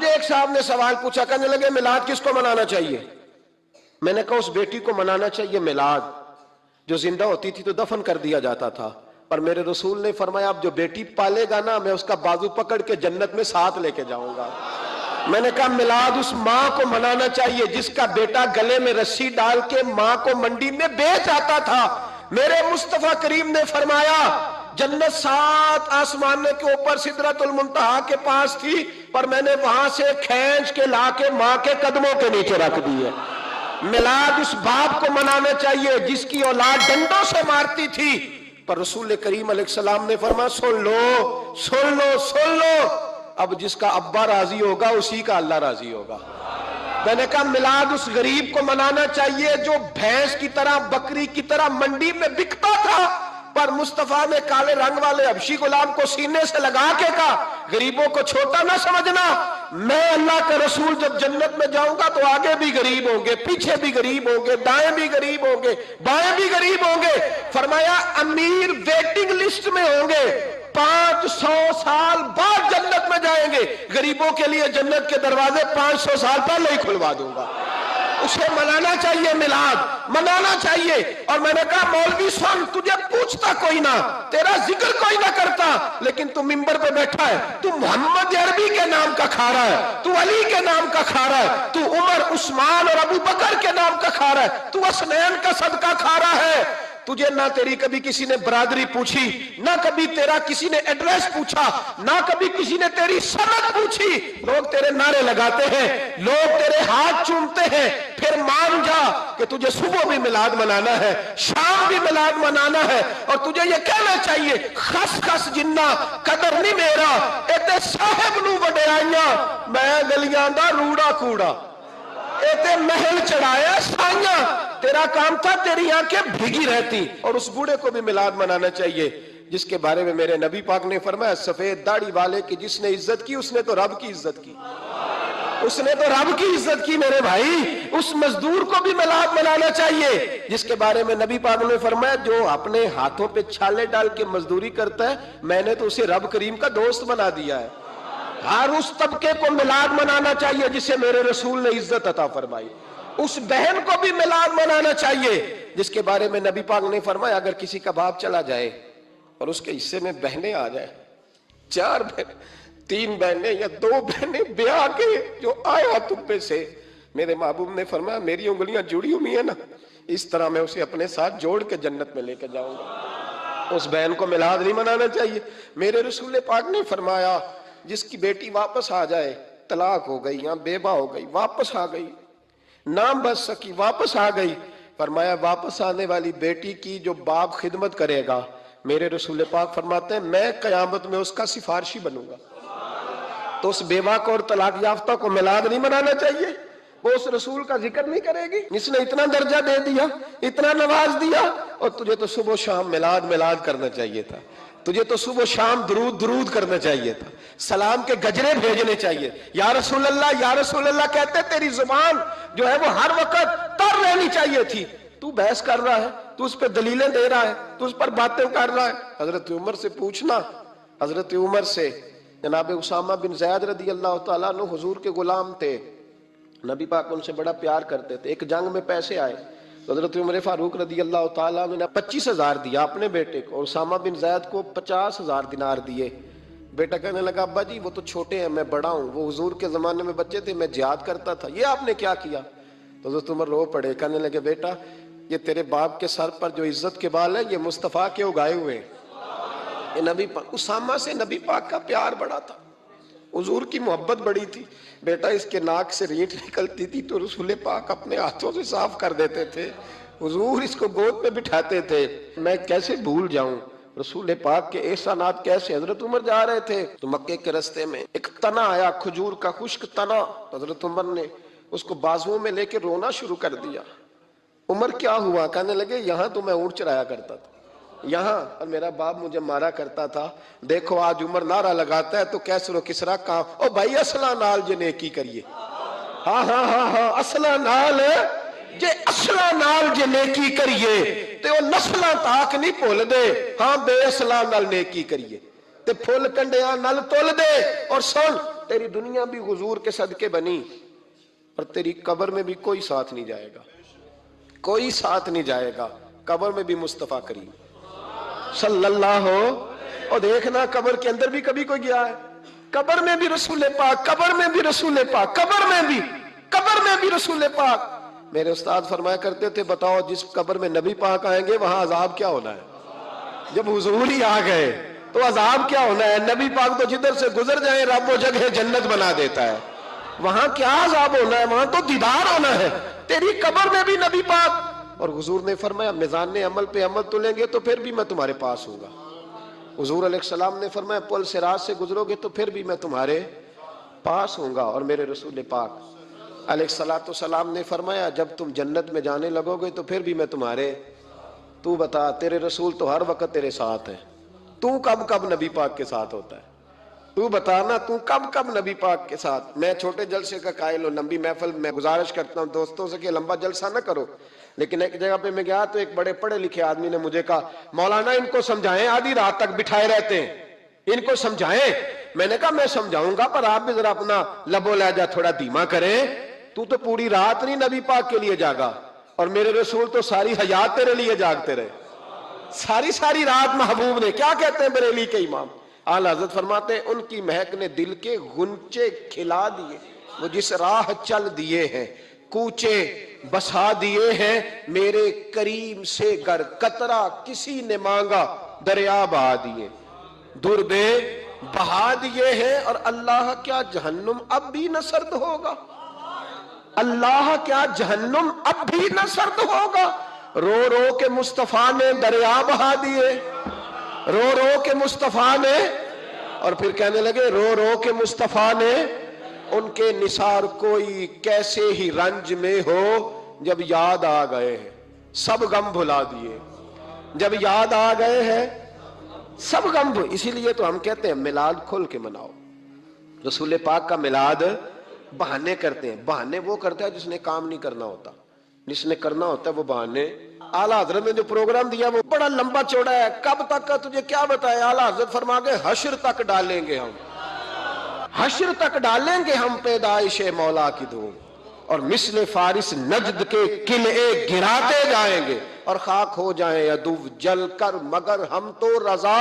مجھے ایک صاحب نے سوال پوچھا، کہنے لگے میلاد کس کو منانا چاہیے؟ میں نے کہا اس بیٹی کو منانا چاہیے میلاد جو زندہ ہوتی تھی تو دفن کر دیا جاتا تھا، پر میرے رسول نے فرمایا اب جو بیٹی پالے گا نا میں اس کا بازو پکڑ کے جنت میں ساتھ لے کے جاؤں گا۔ میں نے کہا میلاد اس ماں کو منانا چاہیے جس کا بیٹا گلے میں رسی ڈال کے ماں کو منڈی میں بیچ آتا تھا۔ میرے مصطفیٰ کریم نے فرمایا جنت 7 آسمانوں کے اوپر سدرۃ المنتہا کے پاس تھی، پر میں نے وہاں سے کھینچ کے لا کے ماں کے قدموں کے نیچے رکھ دی ہے۔ میلاد اس باپ کو منانا چاہیے جس کی اولاد ڈنڈوں سے مارتی تھی، پر رسول کریم علیہ السلام نے فرمایا سن لو سن لو سن لو، اب جس کا ابا راضی ہوگا اسی کا اللہ راضی ہوگا۔ میں نے کہا میلاد اس غریب کو منانا چاہیے جو بھینس کی طرح بکری کی طرح منڈی میں بکتا تھا، پر مصطفیٰ نے کالے رنگ والے حبشی غلام کو سینے سے لگا کے کہا غریبوں کو چھوٹا نہ سمجھنا، میں اللہ کا رسول جب جنت میں جاؤں گا تو آگے بھی غریب ہوں گے، پیچھے بھی غریب ہوں گے، دائیں بھی غریب ہوں گے، بائیں بھی غریب ہوں گے۔ فرمایا امیر ویٹنگ لسٹ میں ہوں گے، 500 سال بعد جنت میں جائیں گے، غریبوں کے لیے جنت کے دروازے 500 سال پہلے ہی کھلوا دوں گا۔ اسے منانا چاہیے، میلاد منانا چاہیے۔ اور میں نے کہا مولوی سن، تجھے پوچھتا کوئی نہ، تیرا ذکر کوئی نہ کرتا، لیکن تو ممبر پہ بیٹھا ہے، تو محمد عربی کے نام کا کھا رہا ہے، تو علی کے نام کا کھا رہا ہے، تو عمر عثمان اور ابو بکر کے نام کا کھا رہا ہے، تو حسنین کا صدقہ کھا رہا ہے۔ تجھے نہ تیری کبھی کسی نے برادری پوچھی، نہ کبھی تیرا کسی نے ایڈریس پوچھا، نہ کبھی کسی نے تیری سند پوچھی۔ لوگ تیرے نعرے لگاتے ہیں، لوگ تیرے ہاتھ چومتے ہیں، پھر مان جا کہ تجھے صبح بھی میلاد منانا ہے، شام بھی میلاد منانا ہے، اور تجھے یہ کہنا چاہیے خس خس جنہ قدر نہیں میرا، ایتے صاحب نو وڈیائیاں میں گلیاں دا روڑا کوڑا، ایتے محل چڑھایا سائیاں، تیرا کام تھا تیری آنکھیں بھیگی رہتی۔ اور اس بوڑھے کو بھی میلاد منانا چاہیے جس کے بارے میں میرے نبی پاک نے فرمایا سفید داڑھی والے کی جس نے عزت کی اس نے تو رب کی عزت کی، اس نے تو رب کی عزت کی میرے بھائی۔ اس مزدور کو بھی میلاد منانا چاہیے جس کے بارے میں نبی پاک نے فرمایا جو اپنے ہاتھوں پہ چھالے ڈال کے مزدوری کرتا ہے میں نے تو اسے رب کریم کا دوست بنا دیا ہے۔ ہر اس طبقے کو میلاد منانا چاہیے جسے میرے رسول نے عزت عطا فرمائی۔ اس بہن کو بھی میلاد منانا چاہیے جس کے بارے میں نبی پاک نے فرمایا اگر کسی کا باپ چلا جائے اور اس کے حصے میں بہنیں آ جائیں، 4 بہنیں، 3 بہنیں یا 2 بہنیں بیاہ کے جو آیا تم پہ سے، میرے محبوب نے فرمایا میری انگلیاں جڑی ہوئی ہیں نا، اس طرح میں اسے اپنے ساتھ جوڑ کے جنت میں لے کے جاؤں گا۔ اس بہن کو میلاد نہیں منانا چاہیے۔ میرے رسول پاک نے فرمایا جس کی بیٹی واپس آ جائے، طلاق ہو گئی یا بیوہ ہو گئی، واپس آ گئی، نام بچ سکی، واپس آ گئی، فرمایا واپس آنے والی بیٹی کی جو باپ خدمت کرے گا، میرے رسول پاک فرماتے ہیں میں قیامت میں اس کا سفارشی بنوں گا۔ تو اس بیوہ کو اور طلاق یافتہ کو میلاد نہیں منانا چاہیے؟ وہ اس رسول کا ذکر نہیں کرے گی جس نے اتنا درجہ دے دیا، اتنا نواز دیا؟ اور تجھے تو صبح و شام میلاد میلاد کرنا چاہیے تھا، تجھے تو صبح و شام درود درود کرنا چاہیے تھا، سلام کے گجرے بھیجنے چاہیے، یا رسول اللہ کہتے تیری زبان جو ہے وہ ہر وقت تر رہنی چاہیے تھی، تو بحث کر رہا ہے، تو اس پہ دلیلیں دے رہا ہے، تو اس پر باتیں کر رہا ہے۔ حضرت عمر سے پوچھنا، حضرت عمر سے جناب اسامہ بن زید رضی اللہ تعالیٰ عنہ حضور کے غلام تھے، نبی پاک ان سے بڑا پیار کرتے تھے۔ ایک جنگ میں پیسے آئے، حضرت عمر فاروق رضی اللہ تعالیٰ عنہ نے 25,000 دیا اپنے بیٹے کو، اور اسامہ بن زید کو 50,000 دینار دیے۔ بیٹا کہنے لگا ابا جی وہ تو چھوٹے ہیں، میں بڑا ہوں، وہ حضور کے زمانے میں بچے تھے، میں جہاد کرتا تھا، یہ آپ نے کیا کیا؟ تو حضرت عمر رو پڑے، کہنے لگے بیٹا یہ تیرے باپ کے سر پر جو عزت کے بال ہے یہ مصطفیٰ کے اگائے ہوئے ہیں۔ یہ نبی پاک، اسامہ سے نبی پاک کا پیار بڑا تھا، حضور کی محبت بڑی تھی۔ بیٹا اس کے ناک سے رینٹ نکلتی تھی تو رسول پاک اپنے ہاتھوں سے صاف کر دیتے تھے، حضور اس کو گود میں بٹھاتے تھے، میں کیسے بھول جاؤں رسول پاک کے احسانات کیسے۔ حضرت عمر جا رہے تھے تو مکے کے رستے میں ایک تنا آیا، کھجور کا خشک تنا، حضرت عمر نے اس کو بازوؤں میں لے کے رونا شروع کر دیا۔ عمر کیا ہوا؟ کہنے لگے یہاں تو میں اونٹ چرایا کرتا تھا، یہاں، اور میرا باپ مجھے مارا کرتا تھا، دیکھو آج عمر نعرہ لگاتا ہے تو کیسر و کسرا کام، او بھائی اصلہ نال جے نیکی کریے، ہاں ہاں ہاں ہاں اصلہ نال جے، اصلہ نال جے نیکی کریے تے وہ نسلہ تاک نہیں پھول دے، ہاں بے اصلہ نال نیکی کریے تے پھول کنڈیاں نال تول دے۔ اور سن تیری دنیا بھی حضور کے صدقے بنی اور تیری قبر میں بھی کوئی ساتھ نہیں جائے گا، کوئی ساتھ نہیں جائے گا، قبر میں بھی مصطفیٰ کریم صلی اللہ ہو۔ اور دیکھنا قبر کے اندر بھی کبھی کوئی گیا ہے؟ قبر میں بھی رسول پاک، قبر میں بھی رسول پاک، قبر میں بھی رسول پاک۔ میرے استاد فرمایا کرتے تھے بتاؤ جس قبر میں نبی پاک آئیں گے وہاں عذاب کیا ہونا ہے؟ جب حضور ہی آ گئے تو عذاب کیا ہونا ہے؟ نبی پاک تو جدھر سے گزر جائیں رب وہ جگہ جنت بنا دیتا ہے، وہاں کیا عذاب ہونا ہے؟ وہاں تو دیدار ہونا ہے۔ تیری قبر میں بھی نبی پاک، اور حضور نے فرمایا میزان عمل پہ عمل تلیں گے تو پھر بھی میں تمہارے پاس ہوں گا۔ حضور علیہ السلام نے فرمایا پل صراط سے گزرو گے تو پھر بھی میں تمہارے پاس ہوں گا، اور میرے رسول پاک علیہ السلام نے فرمایا جب تم جنت میں جانے لگو گے تو پھر بھی میں تمہارے۔ تو بتا تیرے رسول تو ہر وقت تیرے ساتھ ہیں، تو کب کب نبی پاک کے ساتھ ہوتا ہے؟ تو بتانا تو کب کب نبی پاک کے ساتھ؟ میں چھوٹے جلسے کا قائل ہوں، لمبی محفل میں گزارش کرتا ہوں دوستوں سے کہ لمبا جلسہ نہ کرو، لیکن ایک جگہ پہ میں گیا تو ایک بڑے پڑھے لکھے آدمی نے مجھے کہا مولانا ان کو سمجھائیں، آدھی رات تک بٹھائے رہتے ہیں، ان کو سمجھائیں۔ میں نے کہا میں سمجھاؤں گا پر آپ بھی ذرا اپنا لب و لہجہ تھوڑا دھیما کریں، تو پوری رات نہیں نبی پاک کے لیے جاگا، اور میرے رسول تو ساری حیات تیرے لیے جاگتے رہے، ساری رات محبوب نے۔ کیا کہتے ہیں بریلی کے امام اعلیٰ حضرت فرماتے ہیں ان کی مہک نے دل کے غنچے کھلا دیے، وہ جس راہ چل دیے ہیں کوچے بسا دیے ہیں، میرے کریم سے گر قطرہ کسی نے مانگا دریا بہا دیے، دربے بہا دیے ہیں۔ اور اللہ کیا جہنم اب بھی نہ سرد ہوگا؟ اللہ کیا جہنم اب بھی نہ سرد ہوگا؟ رو رو کے مصطفیٰ نے دریا بہا دیے، رو رو کے مصطفیٰ نے، اور پھر کہنے لگے رو رو کے مصطفیٰ نے ان کے نثار کوئی کیسے ہی رنج میں ہو، جب یاد آ گئے ہیں سب غم بھلا دیے، جب یاد آ گئے ہیں سب غم اسی لیے تو ہم کہتے ہیں میلاد کھل کے مناؤ۔ رسول پاک کا میلاد بہانے کرتے ہیں، بہانے وہ کرتا ہے جس نے کام نہیں کرنا ہوتا، جس نے کرنا ہوتا ہے وہ بہانے۔ اعلیٰ حضرت نے جو پروگرام دیا وہ بڑا لمبا چوڑا ہے، کب تک کا تجھے کیا بتائے؟ اعلیٰ حضرت فرما گئے حشر تک ڈالیں گے ہم، حشر تک ڈالیں گے ہم پیدائش مولا کی دھوم، اور مثل فارس نجد کے قلعے گراتے جائیں گے، اور خاک ہو جائیں عدو جل کر مگر ہم تو رضا،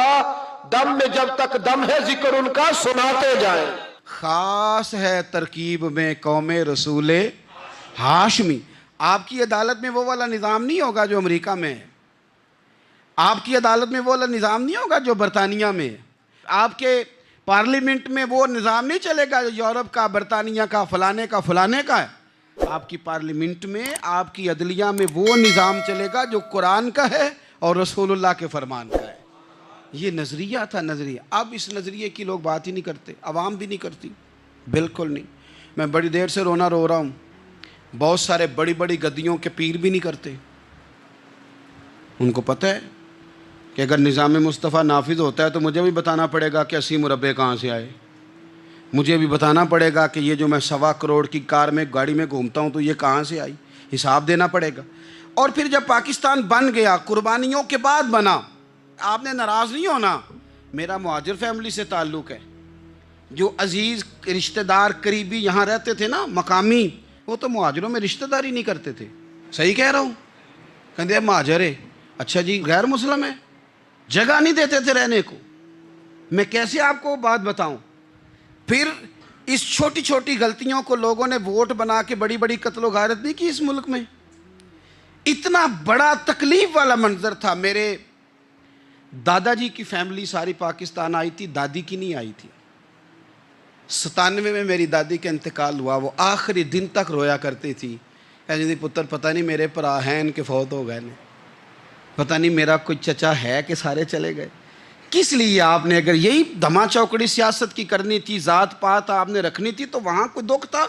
دم میں جب تک دم ہے ذکر ان کا سناتے جائیں۔ خاص ہے ترکیب میں قوم رسول ہاشمی۔ آپ کی عدالت میں وہ والا نظام نہیں ہوگا جو امریکہ میں ہے، آپ کی عدالت میں وہ والا نظام نہیں ہوگا جو برطانیہ میں ہے، آپ کے پارلیمنٹ میں وہ نظام نہیں چلے گا جو یورپ کا، برطانیہ کا، فلانے کا ہے۔ آپ کی پارلیمنٹ میں، آپ کی عدلیہ میں وہ نظام چلے گا جو قرآن کا ہے اور رسول اللہ کے فرمان کا ہے۔ یہ نظریہ تھا، نظریہ۔ اب اس نظریے کی لوگ بات ہی نہیں کرتے، عوام بھی نہیں کرتی، بالکل نہیں۔ میں بڑی دیر سے رو رہا ہوں، بہت سارے بڑی بڑی گدیوں کے پیر بھی نہیں کرتے۔ ان کو پتہ ہے کہ اگر نظام مصطفیٰ نافذ ہوتا ہے تو مجھے بھی بتانا پڑے گا کہ 80 مربع کہاں سے آئے، مجھے بھی بتانا پڑے گا کہ یہ جو میں 1.25 کروڑ کی کار میں گاڑی میں گھومتا ہوں تو یہ کہاں سے آئی، حساب دینا پڑے گا۔ اور پھر جب پاکستان بن گیا، قربانیوں کے بعد بنا، آپ نے ناراض نہیں ہونا، میرا مہاجر فیملی سے تعلق ہے، جو عزیز رشتہ دار قریبی یہاں رہتے تھے نا مقامی، وہ تو مہاجروں میں رشتہ داری نہیں کرتے تھے۔ صحیح کہہ رہا ہوں؟ کہتے ہیں مہاجر ہے، اچھا جی غیر مسلم ہے، جگہ نہیں دیتے تھے رہنے کو۔ میں کیسے آپ کو بات بتاؤں؟ پھر اس چھوٹی چھوٹی غلطیوں کو لوگوں نے ووٹ بنا کے بڑی بڑی قتل و غارت نہیں کی اس ملک میں۔ اتنا بڑا تکلیف والا منظر تھا۔ میرے دادا جی کی فیملی ساری پاکستان آئی تھی، دادی کی نہیں آئی تھی۔ 97 میں میری دادی کا انتقال ہوا، وہ آخری دن تک رویا کرتی تھی، جی پتر پتہ نہیں میرے پرا ہیں ان کے فوت ہو گئے، پتہ نہیں میرا کوئی چچا ہے کہ سارے چلے گئے۔ کس لیے آپ نے، اگر یہی دھما چوکڑی سیاست کی کرنی تھی، ذات پات آپ نے رکھنی تھی، تو وہاں کوئی دکھ تھا؟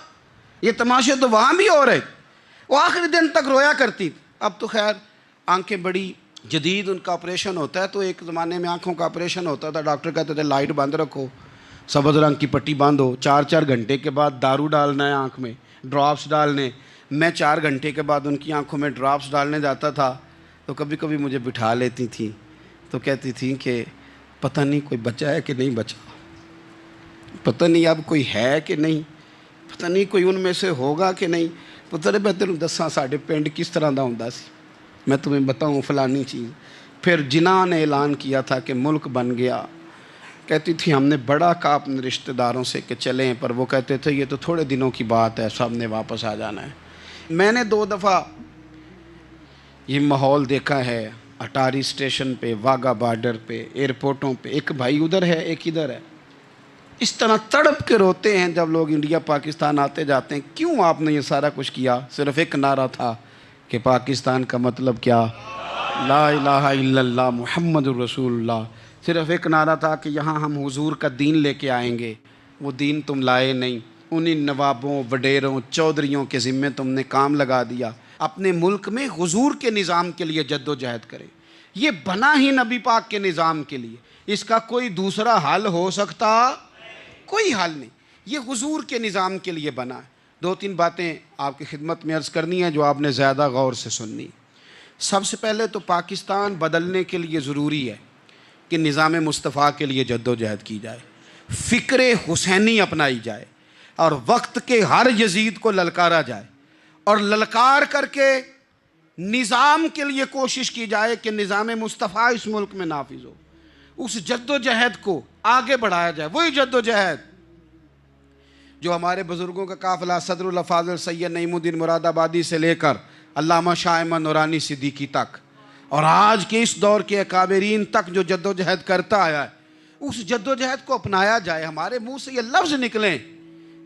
یہ تماشے تو وہاں بھی ہو رہے۔ وہ آخری دن تک رویا کرتی۔ اب تو خیر آنکھیں بڑی جدید ان کا آپریشن ہوتا ہے، تو ایک زمانے میں آنکھوں کا آپریشن ہوتا تھا، ڈاکٹر کہتے تھے لائٹ بند رکھو، سبز رنگ کی پٹی باندھو، 4 گھنٹے کے بعد دارو ڈالنا ہے آنکھ میں، ڈراپس ڈالنے۔ میں 4 گھنٹے کے بعد ان کی آنکھوں میں ڈراپس ڈالنے جاتا تھا، تو کبھی کبھی مجھے بٹھا لیتی تھیں، تو کہتی تھیں کہ پتہ نہیں کوئی بچا ہے کہ نہیں بچا۔ پتہ نہیں اب کوئی ہے کہ نہیں, پتہ نہیں کوئی ان میں سے ہوگا کہ نہیں. پتر میں تینوں دساں ساڈے پنڈ کس طرح دا ہوندا سی, میں تمہیں بتاؤں فلانی چیز. پھر جناح نے اعلان کیا تھا کہ ملک بن گیا, کہتی تھی ہم نے بڑا کہا اپنے رشتہ داروں سے کہ چلیں, پر وہ کہتے تھے یہ تو تھوڑے دنوں کی بات ہے, سب نے واپس آ جانا ہے. میں نے 2 دفعہ یہ ماحول دیکھا ہے اٹاری اسٹیشن پہ, واگا بارڈر پہ, ایئرپورٹوں پہ. ایک بھائی ادھر ہے ایک ادھر ہے, اس طرح تڑپ کے روتے ہیں جب لوگ انڈیا پاکستان آتے جاتے ہیں. کیوں آپ نے یہ سارا کچھ کیا؟ صرف ایک نعرہ تھا کہ پاکستان کا مطلب کیا, لا الہ الا اللہ محمد الرسول اللہ. صرف ایک نعرہ تھا کہ یہاں ہم حضور کا دین لے کے آئیں گے. وہ دین تم لائے نہیں, انہیں نوابوں, وڈیروں, چودھریوں کے ذمے تم نے کام لگا دیا. اپنے ملک میں حضور کے نظام کے لیے جد و جہد کریں. یہ بنا ہی نبی پاک کے نظام کے لیے, اس کا کوئی دوسرا حل ہو سکتا؟ کوئی حل نہیں. یہ حضور کے نظام کے لیے بنا ہے. 2-3 باتیں آپ کی خدمت میں عرض کرنی ہیں جو آپ نے زیادہ غور سے سننی. سب سے پہلے تو پاکستان بدلنے کے لیے ضروری ہے کہ نظام مصطفیٰ کے لیے جد و جہد کی جائے, فکر حسینی اپنائی جائے, اور وقت کے ہر یزید کو للکارا جائے, اور للکار کر کے نظام کے لیے کوشش کی جائے کہ نظام مصطفیٰ اس ملک میں نافذ ہو. اس جد و جہد کو آگے بڑھایا جائے. وہی جد و جہد جو ہمارے بزرگوں کا قافلہ صدر الافاضل سید نعیم الدین مراد آبادی سے لے کر علامہ شاہ احمد نورانی صدیقی تک, اور آج کے اس دور کے اکابرین تک جو جد و جہد کرتا آیا ہے, اس جد و جہد کو اپنایا جائے. ہمارے منہ سے یہ لفظ نکلیں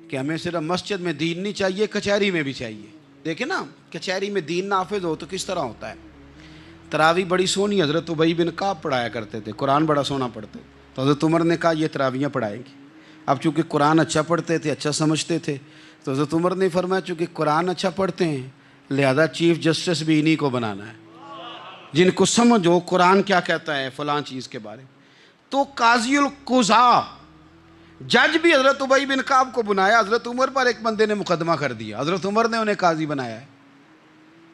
کہ ہمیں صرف مسجد میں دین نہیں چاہیے, کچہری میں بھی چاہیے. دیکھیں نا, کچہری میں دین نافذ ہو تو کس طرح ہوتا ہے. تراویح بڑی سونی حضرت ابی بن کعب پڑھایا کرتے تھے, قرآن بڑا سونا پڑھتے, تو حضرت عمر نے کہا یہ تراویحیں پڑھائیں گے. اب چونکہ قرآن اچھا پڑھتے تھے, اچھا سمجھتے تھے, تو حضرت عمر نے فرمایا چونکہ قرآن اچھا پڑھتے ہیں لہذا چیف جسٹس بھی انہی کو بنانا ہے, جن کو سمجھ ہو قرآن کیا کہتا ہے فلاں چیز کے بارے. تو قاضی القضاء جج بھی حضرت ابی بن کعب کو بنایا. حضرت عمر پر ایک بندے نے مقدمہ کر دیا, حضرت عمر نے انہیں قاضی بنایا ہے,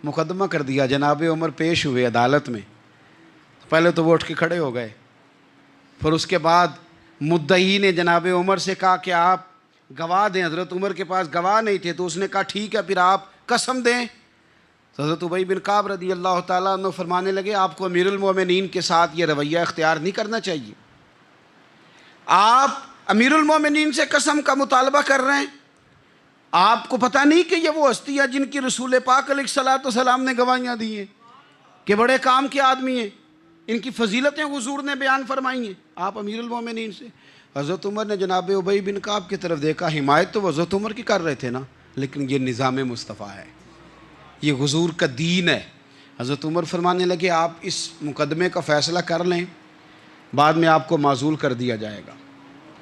مقدمہ کر دیا. جناب عمر پیش ہوئے عدالت میں. پہلے تو وہ اٹھ کے کھڑے ہو گئے, پھر اس کے بعد مدعی نے جناب عمر سے کہا کہ آپ گواہ دیں. حضرت عمر کے پاس گواہ نہیں تھے, تو اس نے کہا ٹھیک ہے پھر آپ قسم دیں. تو حضرت ابی بن کعب رضی اللہ تعالیٰ عنہ فرمانے لگے آپ کو امیر المومنین کے ساتھ یہ رویہ اختیار نہیں کرنا چاہیے. آپ امیر المومنین سے قسم کا مطالبہ کر رہے ہیں, آپ کو پتہ نہیں کہ یہ وہ ہستی ہے جن کی رسول پاک علیہ الصلوۃ والسلام نے گواہیاں دی ہیں کہ بڑے کام کے آدمی ہیں, ان کی فضیلتیں حضور نے بیان فرمائی ہیں, آپ امیر المومنین سے. حضرت عمر نے جناب ابی بن کعب کی طرف دیکھا, حمایت تو وہ حضرت عمر کی کر رہے تھے نا, لیکن یہ نظام مصطفیٰ ہے, یہ حضور کا دین ہے. حضرت عمر فرمانے لگے آپ اس مقدمے کا فیصلہ کر لیں, بعد میں آپ کو معزول کر دیا جائے گا.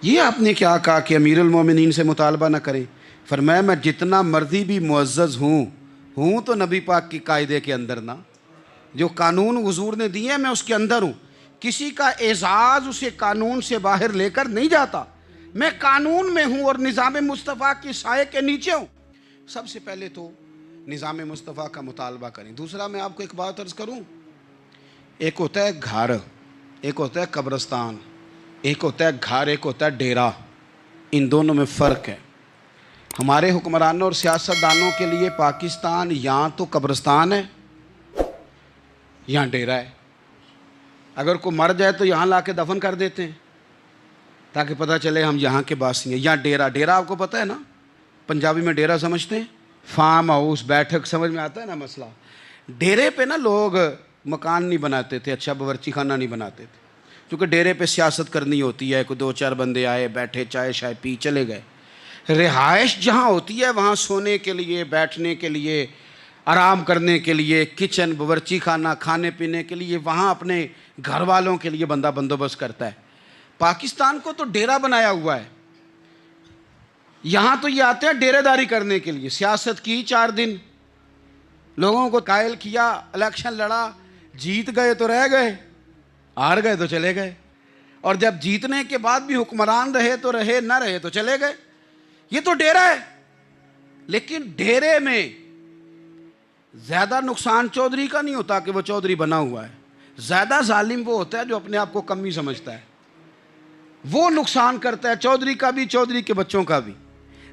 یہ آپ نے کیا کہا کہ امیر المومنین سے مطالبہ نہ کریں؟ فرمایا میں جتنا مرضی بھی معزز ہوں تو نبی پاک کی قاعدے کے اندر نا, جو قانون حضور نے دیے میں اس کے اندر ہوں. کسی کا اعزاز اسے قانون سے باہر لے کر نہیں جاتا, میں قانون میں ہوں اور نظام مصطفیٰ کی سائے کے نیچے ہوں. سب سے پہلے تو نظام مصطفیٰ کا مطالبہ کریں. دوسرا میں آپ کو ایک بات عرض کروں, ایک ہوتا ہے گھر, ایک ہوتا ہے قبرستان, ایک ہوتا ہے گھر, ایک ہوتا ہے ڈیرا. ان دونوں میں فرق ہے. ہمارے حکمرانوں اور سیاستدانوں کے لیے پاکستان یہاں تو قبرستان ہے, یہاں ڈیرا ہے. اگر کوئی مر جائے تو یہاں لا کے دفن کر دیتے ہیں تاکہ پتہ چلے ہم یہاں کے باسی ہیں. یہاں ڈیرا آپ کو پتہ ہے نا, پنجابی میں ڈیرا سمجھتے ہیں, فارم ہاؤس, بیٹھک, سمجھ میں آتا ہے نا مسئلہ. ڈیرے پہ نا لوگ مکان نہیں بناتے تھے, اچھا باورچی خانہ نہیں بناتے تھے, کیونکہ ڈیرے پہ سیاست کرنی ہوتی ہے, کوئی 2-4 بندے آئے, بیٹھے, چائے شائے پی, چلے گئے. رہائش جہاں ہوتی ہے وہاں سونے کے لیے, بیٹھنے کے لیے, آرام کرنے کے لیے, کچن, باورچی خانہ, کھانے پینے کے لیے, وہاں اپنے گھر والوں کے لیے بندہ بندوبست کرتا ہے. پاکستان کو تو ڈیرا بنایا ہوا ہے. یہاں تو یہ آتے ہیں ڈیرے داری کرنے کے لیے. سیاست کی 4 دن, لوگوں کو قائل کیا, الیکشن لڑا, جیت گئے تو رہ گئے, ہار گئے تو چلے گئے, اور جب جیتنے کے بعد بھی حکمران رہے تو رہے, نہ رہے تو چلے گئے. یہ تو ڈیرا ہے. لیکن ڈیرے میں زیادہ نقصان چودھری کا نہیں ہوتا کہ وہ چودھری بنا ہوا ہے, زیادہ ظالم وہ ہوتا ہے جو اپنے آپ کو کمی سمجھتا ہے. وہ نقصان کرتا ہے چودھری کا بھی، چودھری کے بچوں کا بھی.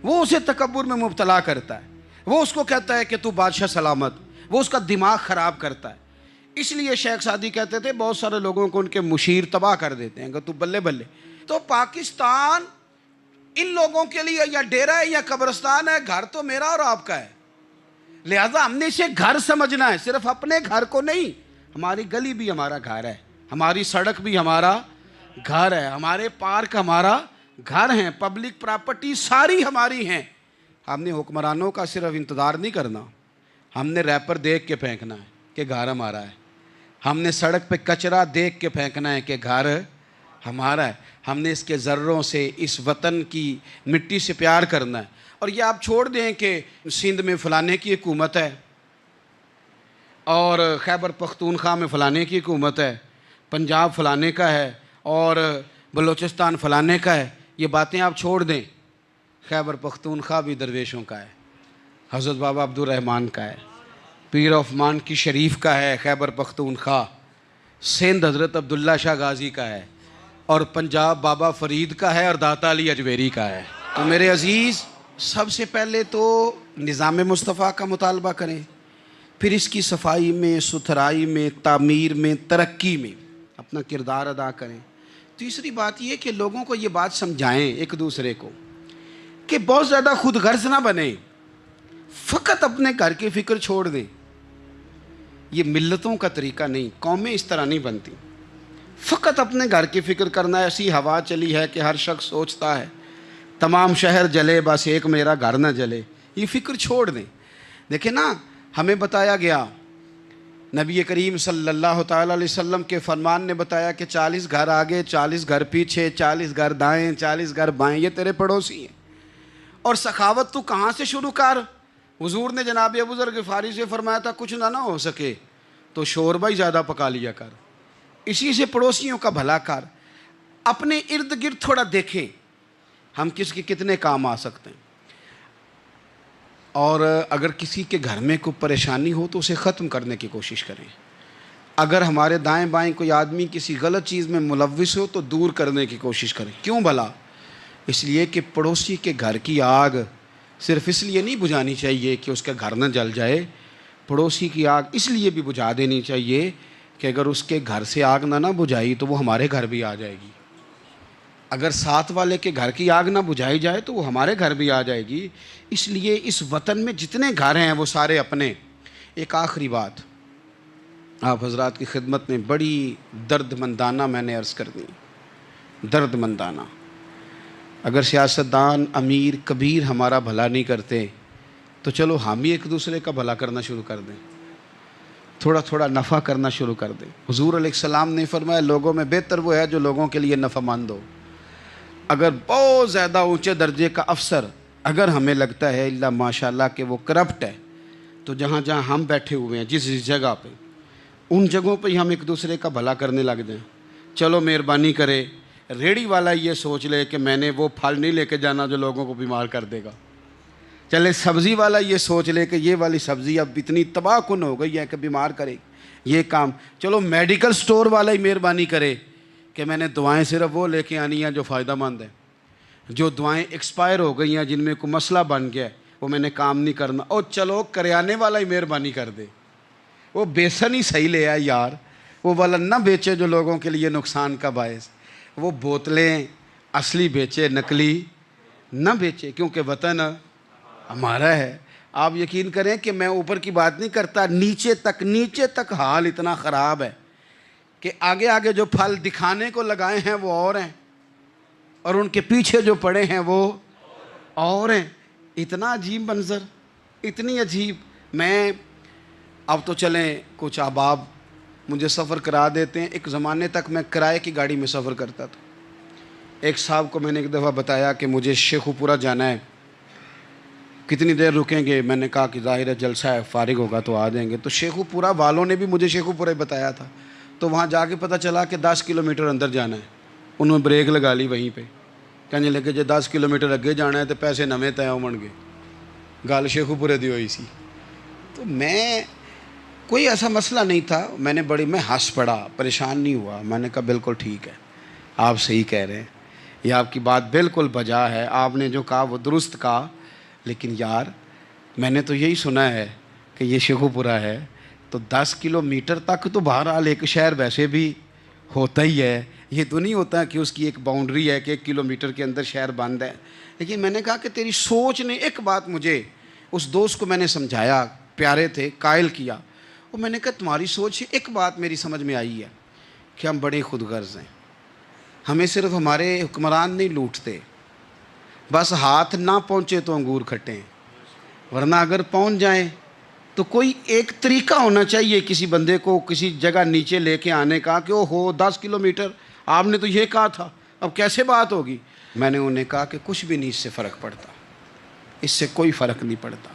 وہ اسے تکبر میں مبتلا کرتا ہے، وہ اس کو کہتا ہے کہ تو بادشاہ سلامت، وہ اس کا دماغ خراب کرتا ہے. اس لیے شیخ سعدی کہتے تھے بہت سارے لوگوں کو ان کے مشیر تباہ کر دیتے ہیں کہ تو بلے بلے. تو پاکستان ان لوگوں کے لیے یا ڈیرا ہے یا قبرستان ہے، گھر تو میرا اور آپ کا ہے. لہذا ہم نے اسے گھر سمجھنا ہے، صرف اپنے گھر کو نہیں. ہماری گلی بھی ہمارا گھر ہے، ہماری سڑک بھی ہمارا گھر ہے، ہمارے پارک ہمارا گھر ہیں، پبلک پراپرٹی ساری ہماری ہیں. ہم نے حکمرانوں کا صرف انتظار نہیں کرنا، ہم نے ریپر دیکھ کے پھینکنا ہے کہ گھر ہمارا ہے. ہم نے سڑک پہ کچرا دیکھ کے پھینکنا ہے کہ گھر ہمارا ہے. ہم نے اس کے ذروں سے، اس وطن کی مٹی سے پیار کرنا ہے. اور یہ آپ چھوڑ دیں کہ سندھ میں فلانے کی حکومت ہے اور خیبر پختونخوا میں فلانے کی حکومت ہے، پنجاب فلانے کا ہے اور بلوچستان فلانے کا ہے. یہ باتیں آپ چھوڑ دیں. خیبر پختونخوا بھی درویشوں کا ہے، حضرت بابا عبدالرحمن کا ہے، پیر عثمان کی شریف کا ہے خیبر پختونخوا. سندھ حضرت عبداللہ شاہ غازی کا ہے، اور پنجاب بابا فرید کا ہے اور داتا علی اجویری کا ہے. تو میرے عزیز، سب سے پہلے تو نظام مصطفیٰ کا مطالبہ کریں، پھر اس کی صفائی میں، ستھرائی میں، تعمیر میں، ترقی میں اپنا کردار ادا کریں. تیسری بات یہ کہ لوگوں کو یہ بات سمجھائیں ایک دوسرے کو کہ بہت زیادہ خود غرض نہ بنیں، فقط اپنے گھر کی فکر چھوڑ دیں. یہ ملتوں کا طریقہ نہیں، قومیں اس طرح نہیں بنتی. فقط اپنے گھر کی فکر کرنا. ایسی ہوا چلی ہے کہ ہر شخص سوچتا ہے تمام شہر جلے بس ایک میرا گھر نہ جلے. یہ فکر چھوڑ دیں. دیکھیں نا، ہمیں بتایا گیا، نبی کریم صلی اللہ تعالیٰ علیہ وسلم کے فرمان نے بتایا کہ 40 گھر آگے، 40 گھر پیچھے، 40 گھر دائیں، 40 گھر بائیں، یہ تیرے پڑوسی ہیں. اور سخاوت تو کہاں سے شروع کر؟ حضور نے جناب ابوذر غفاری سے فرمایا تھا کچھ نہ ہو سکے تو شوربہ ہی زیادہ پکا لیا کر، اسی سے پڑوسیوں کا بھلا کر. اپنے ارد گرد تھوڑا دیکھیں ہم کس کے کتنے کام آ سکتے ہیں، اور اگر کسی کے گھر میں کوئی پریشانی ہو تو اسے ختم کرنے کی کوشش کریں. اگر ہمارے دائیں بائیں کوئی آدمی کسی غلط چیز میں ملوث ہو تو دور کرنے کی کوشش کریں. کیوں بھلا؟ اس لیے کہ پڑوسی کے گھر کی آگ صرف اس لیے نہیں بجھانی چاہیے کہ اس کا گھر نہ جل جائے. پڑوسی کی آگ اس لیے بھی بجھا دینی چاہیے کہ اگر اس کے گھر سے آگ نہ بجھائی تو وہ ہمارے گھر بھی آ جائے گی. اگر ساتھ والے کے گھر کی آگ نہ بجھائی جائے تو وہ ہمارے گھر بھی آ جائے گی. اس لیے اس وطن میں جتنے گھر ہیں وہ سارے اپنے. ایک آخری بات آپ حضرات کی خدمت میں بڑی درد مندانہ میں نے عرض کر دی، درد مندانہ. اگر سیاستدان امیر کبیر ہمارا بھلا نہیں کرتے تو چلو ہم ہی ایک دوسرے کا بھلا کرنا شروع کر دیں، تھوڑا تھوڑا نفع کرنا شروع کر دیں. حضور علیہ السلام نے فرمایا لوگوں میں بہتر وہ ہے جو لوگوں کے لیے نفع مند ہو. اگر بہت زیادہ اونچے درجے کا افسر اگر ہمیں لگتا ہے اللہ ماشاء اللہ کہ وہ کرپٹ ہے، تو جہاں جہاں ہم بیٹھے ہوئے ہیں جس جگہ پہ، ان جگہوں پہ ہی ہم ایک دوسرے کا بھلا کرنے لگ جائیں. چلو مہربانی کرے ریڑھی والا یہ سوچ لے کہ میں نے وہ پھل نہیں لے کے جانا جو لوگوں کو بیمار کر دے گا. چلے سبزی والا یہ سوچ لے کہ یہ والی سبزی اب اتنی تباہ کن ہو گئی ہے کہ بیمار کرے یہ کام. چلو میڈیکل سٹور والا ہی مہربانی کرے کہ میں نے دعائیں صرف وہ لے کے آنی ہیں جو فائدہ مند ہیں، جو دعائیں ایکسپائر ہو گئی ہیں جن میں کوئی مسئلہ بن گیا ہے وہ میں نے کام نہیں کرنا. اور چلو کریانے والا ہی مہربانی کر دے، وہ بیسن ہی صحیح لے آئے یار، وہ والا نہ بیچے جو لوگوں کے لیے نقصان کا باعث. وہ بوتلیں اصلی بیچے، نقلی نہ بیچے، کیونکہ وطن ہمارا ہے. آپ یقین کریں کہ میں اوپر کی بات نہیں کرتا، نیچے تک حال اتنا خراب ہے کہ آگے آگے جو پھل دکھانے کو لگائے ہیں وہ اور ہیں، اور ان کے پیچھے جو پڑے ہیں وہ اور ہیں. اتنا عجیب منظر، اتنی عجیب. میں اب تو چلیں کچھ احباب مجھے سفر کرا دیتے ہیں. ایک زمانے تک میں کرائے کی گاڑی میں سفر کرتا تھا. ایک صاحب کو میں نے ایک دفعہ بتایا کہ مجھے شیخو پورہ جانا ہے، کتنی دیر رکیں گے؟ میں نے کہا کہ ظاہر ہے جلسہ ہے، فارغ ہوگا تو آ جائیں گے. تو شیخو پورہ والوں نے بھی مجھے شیخو پورہ بتایا تھا. تو وہاں جا کے پتہ چلا کہ 10 کلومیٹر اندر جانا ہے. انہوں نے بریک لگا لی وہیں پہ، کہنے لگے جی 10 کلومیٹر اگے جانا ہے تو پیسے نویں طے ہون گے. گل شیخو پورے دی ہوئی سی. تو میں کوئی ایسا مسئلہ نہیں تھا، میں ہنس پڑا، پریشان نہیں ہوا. میں نے کہا بالکل ٹھیک ہے، آپ صحیح کہہ رہے ہیں. یہ آپ کی بات بالکل بجا ہے، آپ نے جو کہا وہ درست کہا، لیکن یار میں نے تو یہی سنا ہے کہ یہ شیخو پورہ ہے، تو 10 کلومیٹر تک تو بہرحال ایک شہر ویسے بھی ہوتا ہی ہے، یہ تو نہیں ہوتا کہ اس کی ایک باؤنڈری ہے کہ 1 کلومیٹر کے اندر شہر بند ہے۔ لیکن میں نے کہا کہ تیری سوچ نے ایک بات مجھے، اس دوست کو میں نے سمجھایا، پیارے تھے، قائل کیا، وہ میں نے کہا تمہاری سوچ سے ایک بات میری سمجھ میں آئی ہے کہ ہم بڑے خود غرض ہیں، ہمیں صرف ہمارے حکمران نہیں لوٹتے، بس ہاتھ نہ پہنچے تو انگور کھٹے ہیں، ورنہ اگر پہنچ جائیں تو کوئی ایک طریقہ ہونا چاہیے کسی بندے کو کسی جگہ نیچے لے کے آنے کا کہ وہ ہو 10 کلومیٹر، آپ نے تو یہ کہا تھا، اب کیسے بات ہوگی؟ میں نے انہیں کہا کہ کچھ بھی نہیں اس سے فرق پڑتا، اس سے کوئی فرق نہیں پڑتا،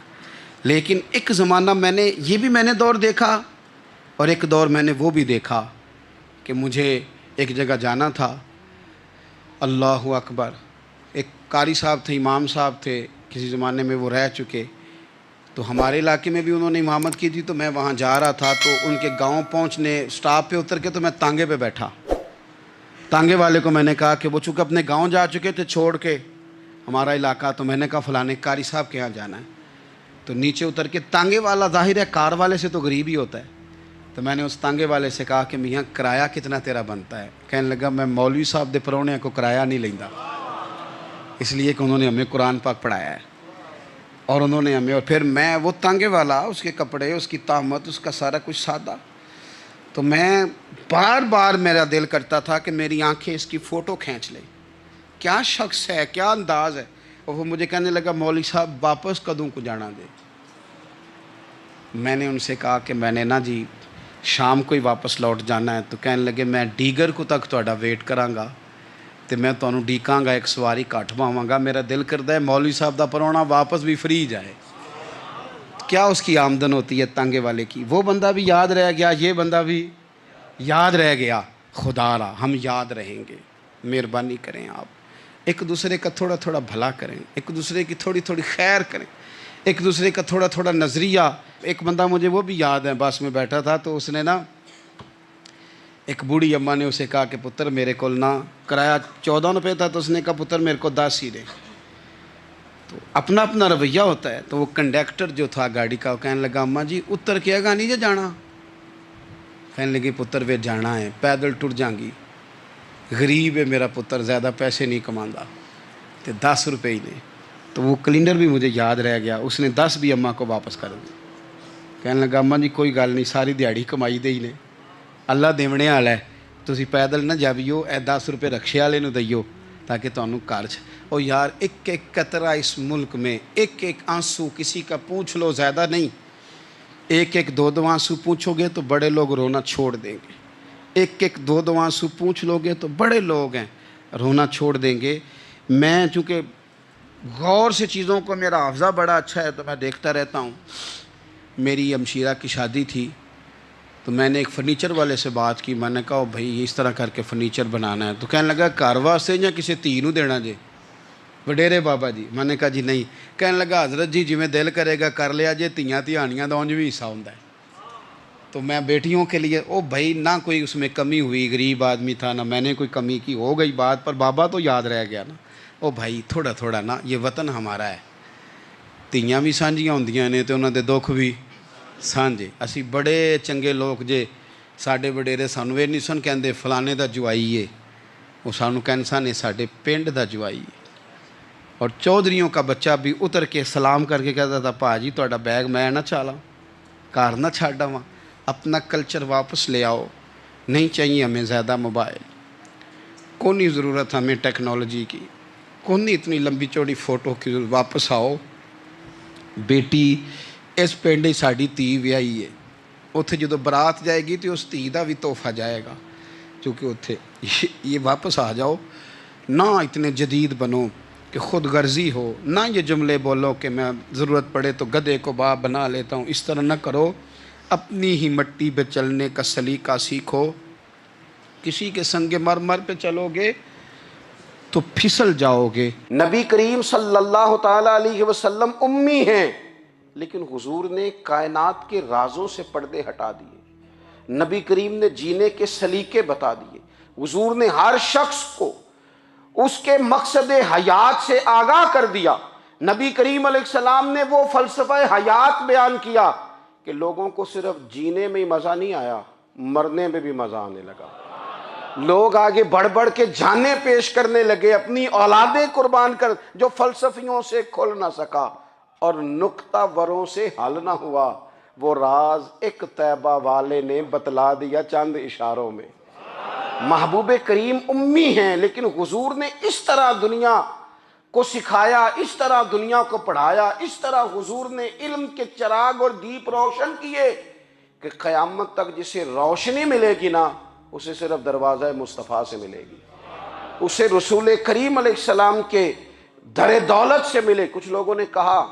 لیکن ایک زمانہ میں نے دور دیکھا، اور ایک دور میں نے وہ بھی دیکھا کہ مجھے ایک جگہ جانا تھا، اللہ اکبر، ایک قاری صاحب تھے، امام صاحب تھے، کسی زمانے میں وہ رہ چکے، تو ہمارے علاقے میں بھی انہوں نے امامت کی تھی، تو میں وہاں جا رہا تھا، تو ان کے گاؤں پہنچنے سٹاپ پہ اتر کے تو میں تانگے پہ بیٹھا، تانگے والے کو میں نے کہا کہ وہ چونکہ اپنے گاؤں جا چکے تھے چھوڑ کے ہمارا علاقہ، تو میں نے کہا فلانے قاری صاحب کے یہاں جانا ہے، تو نیچے اتر کے تانگے والا ظاہر ہے کار والے سے تو غریب ہی ہوتا ہے، تو میں نے اس تانگے والے سے کہا کہ میاں کرایہ کتنا تیرا بنتا ہے؟ کہنے لگا میں مولوی صاحب دے پرونے کو کرایہ نہیں لیندا، اس لیے کہ انہوں نے ہمیں قرآن پاک پڑھایا ہے، اور انہوں نے ہمیں، اور پھر میں وہ تانگے والا، اس کے کپڑے، اس کی طامت، اس کا سارا کچھ سادہ، تو میں بار بار میرا دل کرتا تھا کہ میری آنکھیں اس کی فوٹو کھینچ لیں، کیا شخص ہے، کیا انداز ہے، اور وہ مجھے کہنے لگا مولوی صاحب واپس کدوں کو جانا دے؟ میں نے ان سے کہا کہ میں نے نا جی شام کو ہی واپس لوٹ جانا ہے، تو کہنے لگے میں ڈیگر کو تک تہاڈا ویٹ کراں گا، تو میں تانوں ڈیکاں گا، ایک سواری کٹ پاواں گا، میرا دل کردا ہے مولوی صاحب دا پرونا واپس بھی فری جائے۔ کیا اس کی آمدن ہوتی ہے تانگے والے کی؟ وہ بندہ بھی یاد رہ گیا، یہ بندہ بھی یاد رہ گیا، خدا را ہم یاد رہیں گے، مہربانی کریں آپ ایک دوسرے کا تھوڑا تھوڑا بھلا کریں، ایک دوسرے کی تھوڑی تھوڑی خیر کریں، ایک دوسرے کا تھوڑا تھوڑا نظریہ۔ ایک بندہ مجھے وہ بھی یاد ہے، بس میں بیٹھا تھا تو اس نے نا، ایک بوڑھی اماں نے اسے کہا کہ پتر میرے کو نا کرایہ 14 روپے تھا، تو اس نے کہا پتر میرے کو 10 ہی دے، تو اپنا اپنا رویہ ہوتا ہے، تو وہ کنڈکٹر جو تھا گاڑی کا وہ کہنے لگا اماں جی اتر کے گا نہیں جے جانا؟ کہنے لگی پتر وے جانا ہے، پیدل ٹر جائیں گی، غریب ہے میرا پتر، زیادہ پیسے نہیں کماندا، تو 10 روپے ہی نے۔ تو وہ کلینڈر بھی مجھے یاد رہ گیا، اس نے 10 بھی اماں کو واپس کر دی، کہنے لگا اماں جی کوئی گل نہیں، ساری دیہڑی کمائی دے ہی نے، اللہ دیونے والا ہے، تسی پیدل نہ جاویو، اے 10 روپے رکشے والے نو دئیو تاکہ تانوں گھر چ۔ او یار ایک ایک قطرہ اس ملک میں، ایک ایک آنسو کسی کا پوچھ لو، زیادہ نہیں، ایک ایک 2 آنسو پوچھو گے تو بڑے لوگ رونا چھوڑ دیں گے، ایک ایک 2 آنسو پوچھ لو گے تو بڑے لوگ ہیں رونا چھوڑ دیں گے۔ میں چونکہ غور سے چیزوں کو، میرا حافظہ بڑا اچھا ہے تو میں دیکھتا رہتا ہوں۔ میری ہمشیرہ کی شادی تھی تو میں نے ایک فرنیچر والے سے بات کی، میں نے کہا بھائی اس طرح کر کے فرنیچر بنانا ہے، تو کہنے لگا گھر واسطے یا کسی تھی نو دینا جے؟ وڈیرے بابا جی۔ میں نے کہا جی نہیں۔ کہنے لگا حضرت جی جویں دل کرے گا کر لیا جے، تیاں تہانیاں دا اونج بھی حصہ ہوندا ہے، تو میں بیٹیوں کے لیے او بھائی نہ کوئی اس میں کمی ہوئی، غریب آدمی تھا نہ میں نے کوئی کمی کی، ہو گئی بات، پر بابا تو یاد رہ گیا نا، او بھائی تھوڑا تھوڑا نا، یہ وطن ہمارا ہے، تیاں بھی سانجیاں ہوندیاں نے تے انہاں دے دکھ بھی سانجے، اسی بڑے چنگے لوگ جے، ساڈے وڈیرے سانوں یہ نہیں سن کہندے فلانے دا جوائی ہے، وہ سانوں کہن سن ساڈے پنڈ دا جوائی ہے۔ اور چودھریوں کا بچہ بھی اتر کے سلام کر کے کہتا تھا پا جی تہاڈا بیگ میں نہ چالاں، گھر نہ چھڈ آواں، اپنا کلچر واپس لے آؤ، نہیں چاہیے ہمیں زیادہ موبائل، کونی ضرورت ہمیں ٹیکنالوجی کی، کونی اتنی لمبی چوڑی فوٹو کی، واپس آؤ۔ بیٹی اس پنڈ ساڈی تھی ویائی ہے، اتھے جدو برات جائے گی تو اس تھی دا بھی تحفہ جائے گا، کیونکہ اتھے یہ واپس آ جاؤ، نہ اتنے جدید بنو کہ خود غرضی ہو، نہ یہ جملے بولو کہ میں ضرورت پڑے تو گدھے کو باپ بنا لیتا ہوں، اس طرح نہ کرو، اپنی ہی مٹی پہ چلنے کا سلیقہ سیکھو، کسی کے سنگ مرمر پہ چلو گے تو پھسل جاؤ گے۔ نبی کریم صلی اللہ تعالیٰ علیہ وسلم امی ہیں، لیکن حضور نے کائنات کے رازوں سے پردے ہٹا دیے، نبی کریم نے جینے کے سلیقے بتا دیے، حضور نے ہر شخص کو اس کے مقصد حیات سے آگاہ کر دیا. نبی کریم علیہ السلام نے وہ فلسفہ حیات بیان کیا کہ لوگوں کو صرف جینے میں ہی مزہ نہیں آیا، مرنے میں بھی مزہ آنے لگا. لوگ آگے بڑھ بڑھ کے جانیں پیش کرنے لگے، اپنی اولادیں قربان کر. جو فلسفیوں سے کھل نہ سکا اور نکتہ وروں سے حل نہ ہوا، وہ راز ایک طیبہ والے نے بتلا دیا چند اشاروں میں. محبوب کریم امی ہیں، لیکن حضور نے اس طرح دنیا کو سکھایا، اس طرح دنیا کو پڑھایا، اس طرح حضور نے علم کے چراغ اور دیپ روشن کیے کہ قیامت تک جسے روشنی ملے گی نا، اسے صرف دروازہ مصطفیٰ سے ملے گی، اسے رسول کریم علیہ السلام کے در دولت سے ملے. کچھ لوگوں نے کہا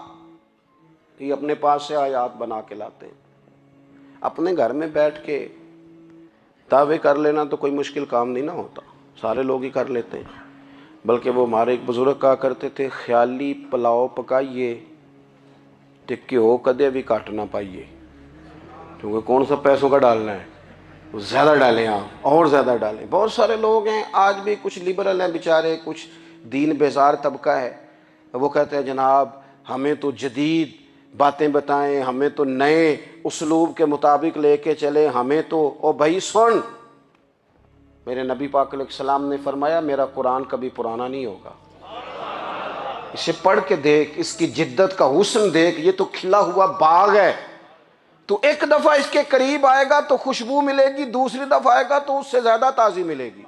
کہ اپنے پاس سے آیات بنا کے لاتے ہیں. اپنے گھر میں بیٹھ کے دعوے کر لینا تو کوئی مشکل کام نہیں نہ ہوتا، سارے لوگ ہی کر لیتے ہیں. بلکہ وہ ہمارے ایک بزرگ کہا کرتے تھے، خیالی پلاؤ پکائیے تے گھیو کدے بھی کٹ نہ پائیے، کیونکہ کون سا پیسوں کا ڈالنا ہے، زیادہ ڈالیں آپ اور زیادہ ڈالیں. بہت سارے لوگ ہیں آج بھی، کچھ لبرل ہیں بیچارے، کچھ دین بیزار طبقہ ہے، وہ کہتے ہیں جناب ہمیں تو جدید باتیں بتائیں، ہمیں تو نئے اسلوب کے مطابق لے کے چلیں، ہمیں تو او بھائی سن، میرے نبی پاک علیہ السلام نے فرمایا میرا قرآن کبھی پرانا نہیں ہوگا. اسے پڑھ کے دیکھ، اس کی جدت کا حسن دیکھ، یہ تو کھلا ہوا باغ ہے. تو ایک دفعہ اس کے قریب آئے گا تو خوشبو ملے گی، دوسری دفعہ آئے گا تو اس سے زیادہ تازی ملے گی.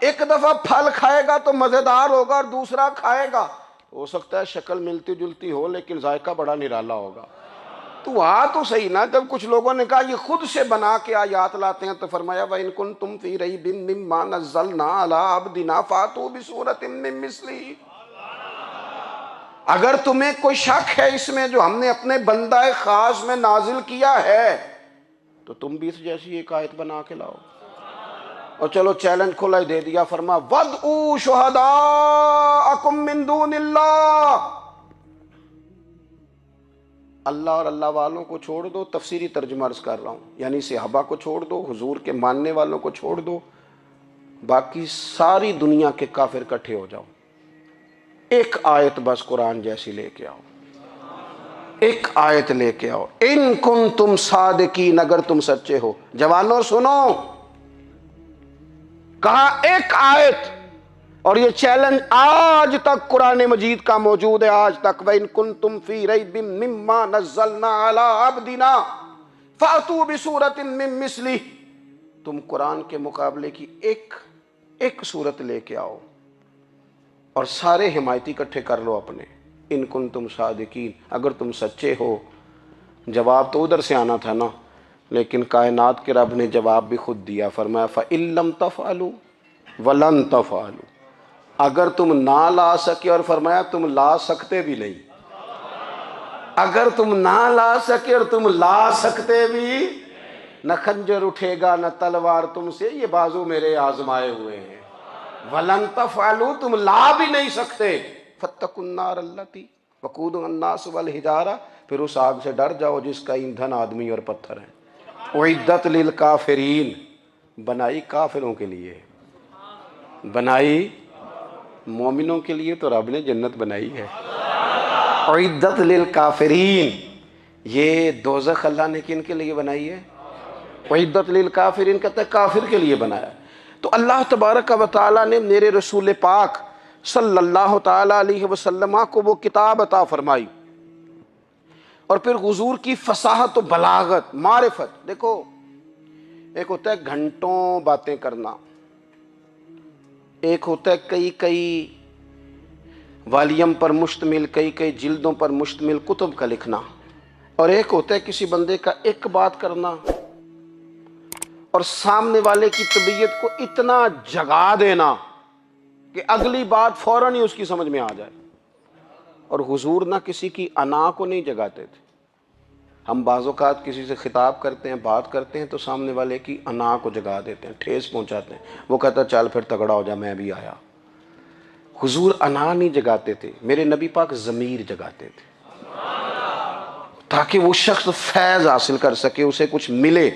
ایک دفعہ پھل کھائے گا تو مزیدار ہوگا اور دوسرا کھائے گا، ہو سکتا ہے شکل ملتی جلتی ہو لیکن ذائقہ بڑا نرالا ہوگا. تو تو صحیح نا. جب کچھ لوگوں نے کہا یہ خود سے بنا کے آیات لاتے ہیں تو فرمایا وَإِن كُنتُمْ فِي رَيْبٍ مِّمَّا نَزَّلْنَا عَلَىٰ عَبْدِنَا فَأْتُوا بِسُورَةٍ مِّن مِّثْلِهِ. اگر تمہیں کوئی شک ہے اس میں جو ہم نے اپنے بندہ خاص میں نازل کیا ہے تو تم بھی اس جیسی ایک آیت بنا کے لاؤ. اور چلو چیلنج کھلا ہی دے دیا، فرما وَادْعُوا شُهَدَاءَكُم مِّن دُونِ اللَّهِ. اللہ اور اللہ والوں کو چھوڑ دو، تفسیری ترجمہ عرض کر رہا ہوں، یعنی صحابہ کو چھوڑ دو، حضور کے ماننے والوں کو چھوڑ دو، باقی ساری دنیا کے کافر کٹھے ہو جاؤ، ایک آیت بس قرآن جیسی لے کے آؤ، ایک آیت لے کے آؤ. ان کنتم صادقین، اگر تم سچے ہو. جوانوں سنو، کہا ایک آیت. اور یہ چیلنج آج تک قرآن مجید کا موجود ہے، آج تک. وَإِن كُنتُمْ فِي رَيْبٍ مِّمَّا نَزَّلْنَا عَلَىٰ عَبْدِنَا فَأْتُوا بِسُورَةٍ مِّن مِّثْلِهِ. تم قرآن کے مقابلے کی ایک صورت لے کے آؤ اور سارے حمایتی اکٹھے کر لو اپنے. ان کنتم صادقین، اگر تم سچے ہو. جواب تو ادھر سے آنا تھا نا، لیکن کائنات کے رب نے جواب بھی خود دیا. فرمایا فَإِن لَّمْ تَفْعَلُوا وَلَن تَفْعَلُوا. اگر تم نہ لا سکے، اور فرمایا تم لا سکتے بھی نہیں. اگر تم نہ لا سکے اور تم لا سکتے بھی، نہ خنجر اٹھے گا نہ تلوار تم سے، یہ بازو میرے آزمائے ہوئے ہیں. وَلَن تَفْعَلُوا، تم لا بھی نہیں سکتے. فَاتَّقُوا النَّارَ الَّتِي وَقُودُهَا النَّاسُ وَالْحِجَارَةُ. پھر اس آگ سے ڈر جاؤ جس کا ایندھن آدمی اور پتھر ہے. اُعِدَّتْ لِلْکَافِرِین، بنائی کافروں کے لیے، بنائی مومنوں کے لیے تو رب نے جنت بنائی ہے. اُعِدَّتْ لِلْکَافِرِین، یہ دوزخ اللہ نے کن کے لیے بنائی ہے؟ اُعِدَّتْ لِلْکَافِرِین کہتا ہے کافر کے لیے بنایا. تو اللہ تبارک و تعالیٰ نے میرے رسول پاک صلی اللہ تعالیٰ علیہ وسلم کو وہ کتاب عطا فرمائی، اور پھر حضور کی فصاحت و بلاغت، معرفت. دیکھو ایک ہوتا ہے گھنٹوں باتیں کرنا، ایک ہوتا ہے کئی والیم پر مشتمل، کئی جلدوں پر مشتمل کتب کا لکھنا، اور ایک ہوتا ہے کسی بندے کا ایک بات کرنا اور سامنے والے کی طبیعت کو اتنا جگا دینا کہ اگلی بات فوراً ہی اس کی سمجھ میں آ جائے. اور حضور نہ کسی کی انا کو نہیں جگاتے تھے. ہم بعض اوقات کسی سے خطاب کرتے ہیں، بات کرتے ہیں تو سامنے والے کی انا کو جگا دیتے ہیں، ٹھیس پہنچاتے ہیں. وہ کہتا چل پھر تگڑا ہو جا، میں بھی آیا. حضور انا نہیں جگاتے تھے، میرے نبی پاک ضمیر جگاتے تھے تاکہ وہ شخص فیض حاصل کر سکے، اسے کچھ ملے.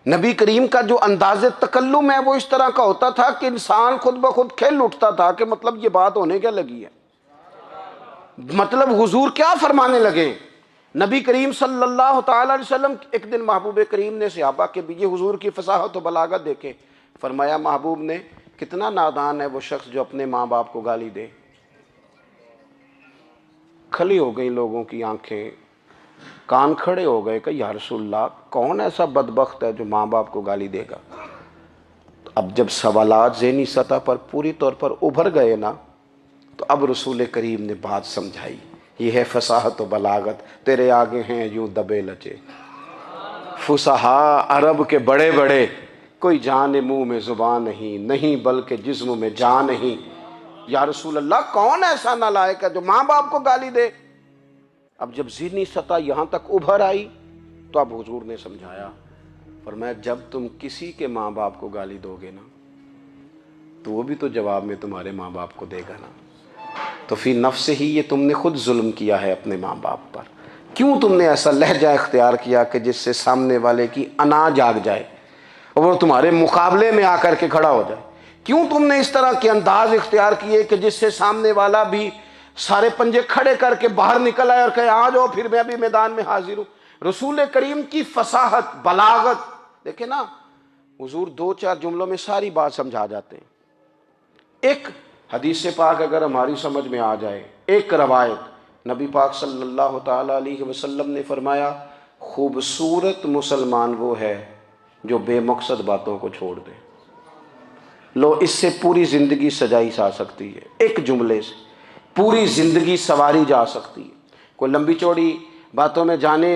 نبی کریم کا جو انداز تکلم ہے وہ اس طرح کا ہوتا تھا کہ انسان خود بخود کھل اٹھتا تھا کہ مطلب یہ بات ہونے کیا لگی ہے، مطلب حضور کیا فرمانے لگے۔ نبی کریم صلی اللہ تعالی علیہ وسلم ایک دن محبوب کریم نے صحابہ کے بھی یہ حضور کی فصاحت و بلاغت دیکھے، فرمایا محبوب نے کتنا نادان ہے وہ شخص جو اپنے ماں باپ کو گالی دے۔ کھلی ہو گئی لوگوں کی آنکھیں، کان کھڑے ہو گئے کہ یا رسول اللہ کون ایسا بدبخت ہے جو ماں باپ کو گالی دے گا۔ اب جب سوالات ذہنی سطح پر پوری طور پر ابھر گئے نا، تو اب رسول کریم نے بات سمجھائی، یہ ہے فصاحت و بلاغت، تیرے آگے ہیں یوں دبے لچے فصحاء عرب کے بڑے بڑے، کوئی جان منہ میں زبان نہیں بلکہ جسم میں جان نہیں۔ یا رسول اللہ کون ایسا نالائق ہے جو ماں باپ کو گالی دے؟ اب جب ذہنی سطح یہاں تک ابھر آئی تو اب حضور نے سمجھایا، فرمایا جب تم کسی کے ماں باپ کو گالی دو گے نا تو وہ بھی تو جواب میں تمہارے ماں باپ کو دے گا نا، تو فی نفس ہی یہ تم نے خود ظلم کیا ہے اپنے ماں باپ پر۔ کیوں تم نے ایسا لہجہ اختیار کیا کہ جس سے سامنے والے کی انا جاگ جائے اور وہ تمہارے مقابلے میں آ کر کے کھڑا ہو جائے؟ کیوں تم نے اس طرح کے انداز اختیار کیے کہ جس سے سامنے والا بھی سارے پنجے کھڑے کر کے باہر نکل آئے اور کہے آ جاؤ پھر میں ابھی میدان میں حاضر ہوں؟ رسول کریم کی فصاحت بلاغت دیکھیں نا، حضور دو چار جملوں میں ساری بات سمجھا جاتے ہیں۔ ایک حدیث پاک اگر ہماری سمجھ میں آ جائے، ایک روایت نبی پاک صلی اللہ تعالی علیہ وسلم نے فرمایا خوبصورت مسلمان وہ ہے جو بے مقصد باتوں کو چھوڑ دے۔ لو اس سے پوری زندگی سجائی جا سکتی ہے، ایک جملے سے پوری زندگی سواری جا سکتی ہے، کوئی لمبی چوڑی باتوں میں جانے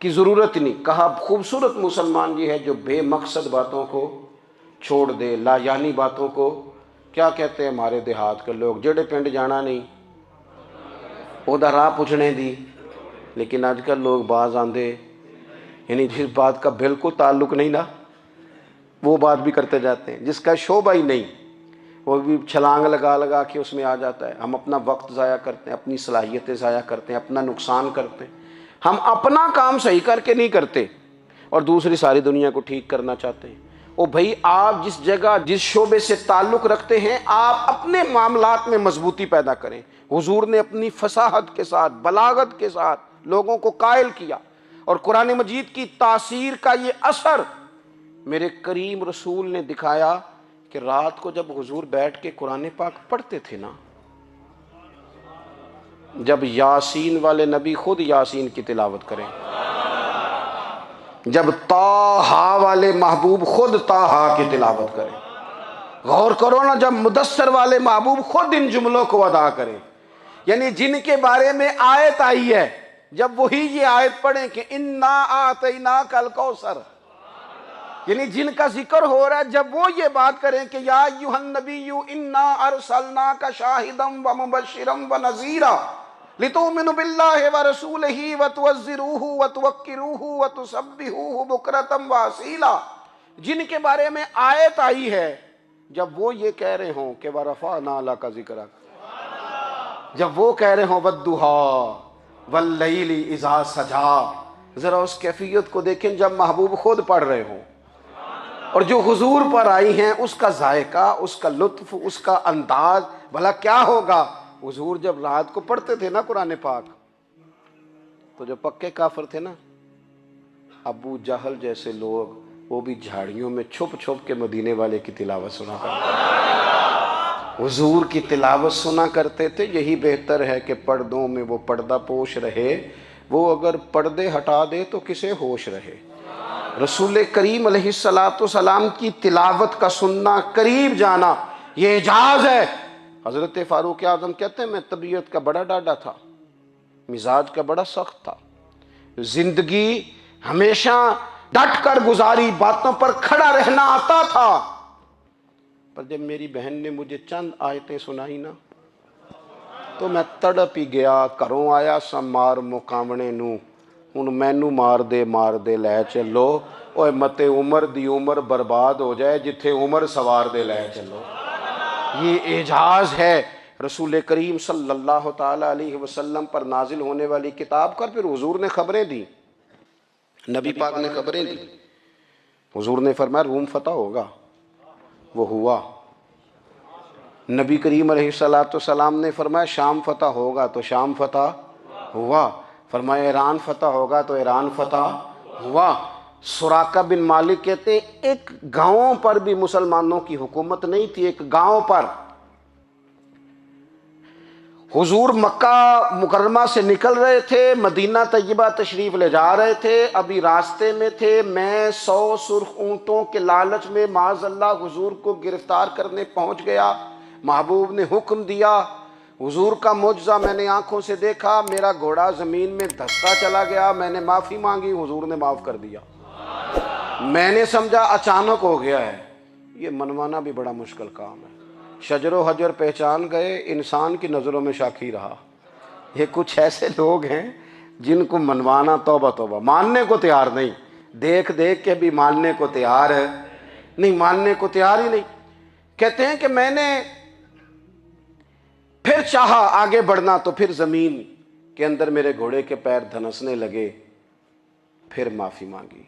کی ضرورت نہیں۔ کہا خوبصورت مسلمان یہ ہے جو بے مقصد باتوں کو چھوڑ دے، لا یعنی باتوں کو، کیا کہتے ہیں ہمارے دیہات کے لوگ، جڑے پنڈ جانا نہیں اودا راہ پوچھنے دی، لیکن آج کل لوگ باز آندے یعنی جس بات کا بالکل تعلق نہیں نا وہ بات بھی کرتے جاتے ہیں، جس کا شعبہ ہی نہیں وہ بھی چھلانگ لگا لگا کے اس میں آ جاتا ہے۔ ہم اپنا وقت ضائع کرتے ہیں، اپنی صلاحیتیں ضائع کرتے ہیں، اپنا نقصان کرتے ہیں، ہم اپنا کام صحیح کر کے نہیں کرتے اور دوسری ساری دنیا کو ٹھیک کرنا چاہتے ہیں۔ او بھائی آپ جس جگہ جس شعبے سے تعلق رکھتے ہیں آپ اپنے معاملات میں مضبوطی پیدا کریں۔ حضور نے اپنی فصاحت کے ساتھ بلاغت کے ساتھ لوگوں کو قائل کیا، اور قرآن مجید کی تاثیر کا یہ اثر میرے کریم رسول نے دکھایا کہ رات کو جب حضور بیٹھ کے قرآن پاک پڑھتے تھے نا، جب یاسین والے نبی خود یاسین کی تلاوت کریں، جب طٰہٰ والے محبوب خود طٰہٰ کی تلاوت کریں، غور کرو نا جب مدثر والے محبوب خود ان جملوں کو ادا کریں، یعنی جن کے بارے میں آیت آئی ہے جب وہی یہ آیت پڑھیں کہ انا اعطیناک الکوثر، یعنی جن کا ذکر ہو رہا ہے جب وہ یہ بات کریں کہ یا ایھا النبی انا ارسلناک شاہدا ومبشرا ونذیرا لتؤمنوا باللہ ورسولہ وتعزروہ وتوقروہ وتسبحوہ بکرۃ واصیلا، جن کے بارے میں آیت آئی ہے جب وہ یہ کہہ رہے ہوں کہ ورفعنا لک ذکرک، جب وہ کہہ رہے ہوں والضحیٰ واللیل اذا سجا، ذرا اس کیفیت کو دیکھیں جب محبوب خود پڑھ رہے ہوں، اور جو حضور پر آئی ہیں اس کا ذائقہ، اس کا لطف، اس کا انداز بھلا کیا ہوگا۔ حضور جب رات کو پڑھتے تھے نا قرآن پاک تو جو پکے کافر تھے نا ابو جہل جیسے لوگ وہ بھی جھاڑیوں میں چھپ چھپ کے مدینے والے کی تلاوت سنا کرتے تھے، حضور کی تلاوت سنا کرتے تھے۔ یہی بہتر ہے کہ پردوں میں وہ پردہ پوش رہے، وہ اگر پردے ہٹا دے تو کسے ہوش رہے۔ رسول کریم علیہ السلام کی تلاوت کا سننا، قریب جانا، یہ اعجاز ہے۔ حضرت فاروق اعظم کہتے ہیں میں طبیعت کا بڑا ڈاڈا تھا، مزاج کا بڑا سخت تھا، زندگی ہمیشہ ڈٹ کر گزاری، باتوں پر کھڑا رہنا آتا تھا، پر جب میری بہن نے مجھے چند آیتیں سنائی نا تو میں تڑپ ہی گیا۔ گھروں آیا سا مار مقامنے نو، ہن مینو مار دے لے چلو، اوے متے عمر دی عمر برباد ہو جائے جتھے عمر سوار دے لے چلو۔ یہ اعجاز ہے رسول کریم صلی اللہ تعالی علیہ وسلم پر نازل ہونے والی کتاب کا۔ پھر حضور نے خبریں دی، نبی پاک نے خبریں دی، حضور نے فرمایا روم فتح ہوگا، وہ ہوا۔ نبی کریم علیہ الصلوۃ والسلام نے فرمایا شام فتح ہوگا، تو شام فتح ہوا۔ فرمایا ایران فتح ہوگا، تو ایران فتح ہوا۔ سراقہ بن مالک کہتے ہیں ایک گاؤں پر بھی مسلمانوں کی حکومت نہیں تھی، ایک گاؤں پر۔ حضور مکہ مکرمہ سے نکل رہے تھے، مدینہ طیبہ تشریف لے جا رہے تھے، ابھی راستے میں تھے، میں 100 سرخ اونٹوں کے لالچ میں معاذ اللہ حضور کو گرفتار کرنے پہنچ گیا۔ محبوب نے حکم دیا، حضور کا معجزہ میں نے آنکھوں سے دیکھا، میرا گھوڑا زمین میں دھستا چلا گیا، میں نے معافی مانگی، حضور نے معاف کر دیا۔ میں نے سمجھا اچانک ہو گیا ہے۔ یہ منوانا بھی بڑا مشکل کام ہے۔ شجر و حجر پہچان گئے، انسان کی نظروں میں شاکی رہا۔ یہ کچھ ایسے لوگ ہیں جن کو منوانا توبہ توبہ، ماننے کو تیار نہیں، دیکھ دیکھ کے بھی ماننے کو تیار ہے نہیں، ماننے کو تیار ہی نہیں۔ کہتے ہیں کہ میں نے پھر چاہا آگے بڑھنا، تو پھر زمین کے اندر میرے گھوڑے کے پیر دھنسنے لگے، پھر معافی مانگی۔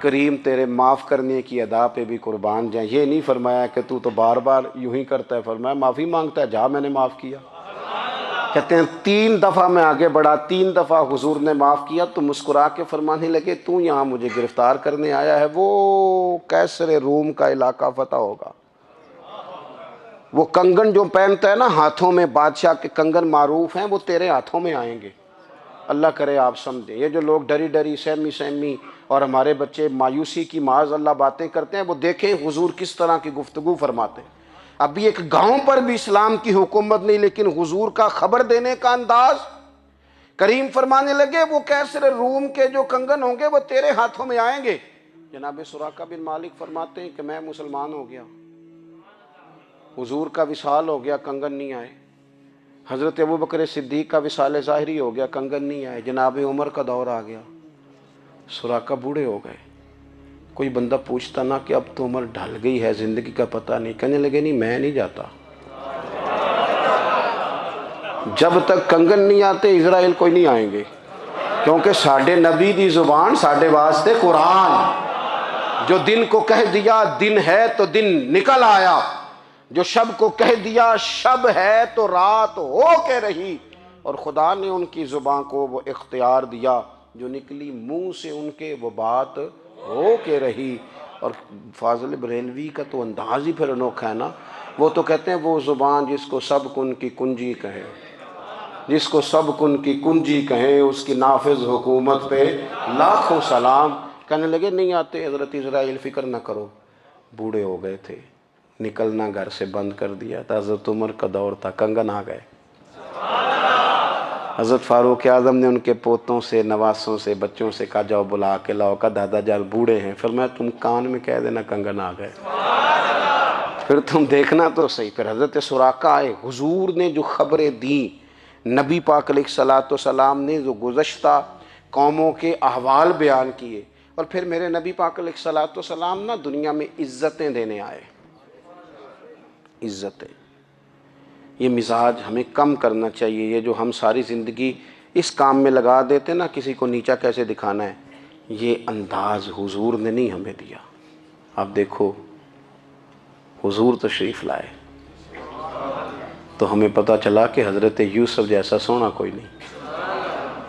کریم تیرے معاف کرنے کی ادا پہ بھی قربان جائیں۔ یہ نہیں فرمایا کہ تو بار بار یوں ہی کرتا ہے، فرمایا معافی مانگتا ہے، جا میں نے معاف کیا۔ کہتے ہیں 3 دفعہ میں آگے بڑھا، 3 دفعہ حضور نے معاف کیا تو مسکرا کے فرمانے لگے تو یہاں مجھے گرفتار کرنے آیا ہے، وہ کیسر روم کا علاقہ فتح ہوگا۔ وہ کنگن جو پہنتا ہے نا ہاتھوں میں، بادشاہ کے کنگن معروف ہیں، وہ تیرے ہاتھوں میں آئیں گے۔ اللہ کرے آپ سمجھیں۔ یہ جو لوگ ڈری ڈری سہمی سہمی اور ہمارے بچے مایوسی کی معاذ اللہ باتیں کرتے ہیں، وہ دیکھیں حضور کس طرح کی گفتگو فرماتے ہیں۔ ابھی ایک گاؤں پر بھی اسلام کی حکومت نہیں، لیکن حضور کا خبر دینے کا انداز۔ کریم فرمانے لگے وہ کیسر روم کے جو کنگن ہوں گے وہ تیرے ہاتھوں میں آئیں گے۔ جناب سراقہ بن مالک فرماتے ہیں کہ میں مسلمان ہو گیا، حضور کا وصال ہو گیا، کنگن نہیں آئے۔ حضرت ابوبکر صدیق کا وصال ظاہری ہو گیا، کنگن نہیں آئے۔ جناب عمر کا دور آ گیا، سراقہ بوڑھے ہو گئے۔ کوئی بندہ پوچھتا نا کہ اب تو عمر ڈھل گئی ہے، زندگی کا پتہ نہیں، کہنے لگے نہیں میں نہیں جاتا، جب تک کنگن نہیں آتے اسرائیل کوئی نہیں آئیں گے، کیونکہ ساڈے نبی دی زبان ساڈے واسطے قرآن۔ جو دن کو کہہ دیا دن ہے تو دن نکل آیا، جو شب کو کہہ دیا شب ہے تو رات ہو کے رہی، اور خدا نے ان کی زبان کو وہ اختیار دیا، جو نکلی منہ سے ان کے وہ بات ہو کے رہی۔ اور فاضل بریلوی کا تو انداز ہی پھر انوکھا ہے نا، وہ تو کہتے ہیں وہ زبان جس کو سب کن کی کنجی کہیں، جس کو سب کن کی کنجی کہیں، اس کی نافذ حکومت پہ لاکھوں سلام۔ کہنے لگے نہیں آتے حضرت اسرائیل، فکر نہ کرو، بوڑھے ہو گئے تھے، نکلنا گھر سے بند کر دیا تھا، حضرت عمر کا دور تھا، کنگن آ گئے۔ حضرت فاروق اعظم نے ان کے پوتوں سے، نواسوں سے، بچوں سے کہا جاؤ بلا کے لاؤ، کہا دادا جان بوڑھے ہیں، فرمایا تم کان میں کہہ دینا کنگن آ گئے، پھر تم دیکھنا تو صحیح۔ پھر حضرت سراقہ آئے، حضور نے جو خبریں دیں، نبی پاک علیہ الصلوۃ والسلام نے جو گزشتہ قوموں کے احوال بیان کیے، اور پھر میرے نبی پاک علیہ الصلوۃ والسلام نا دنیا میں عزتیں دینے آئے، عزتیں۔ یہ مزاج ہمیں کم کرنا چاہیے، یہ جو ہم ساری زندگی اس کام میں لگا دیتے نا کسی کو نیچا کیسے دکھانا ہے، یہ انداز حضور نے نہیں ہمیں دیا۔ آپ دیکھو حضور تشریف لائے تو ہمیں پتہ چلا کہ حضرت یوسف جیسا سونا کوئی نہیں،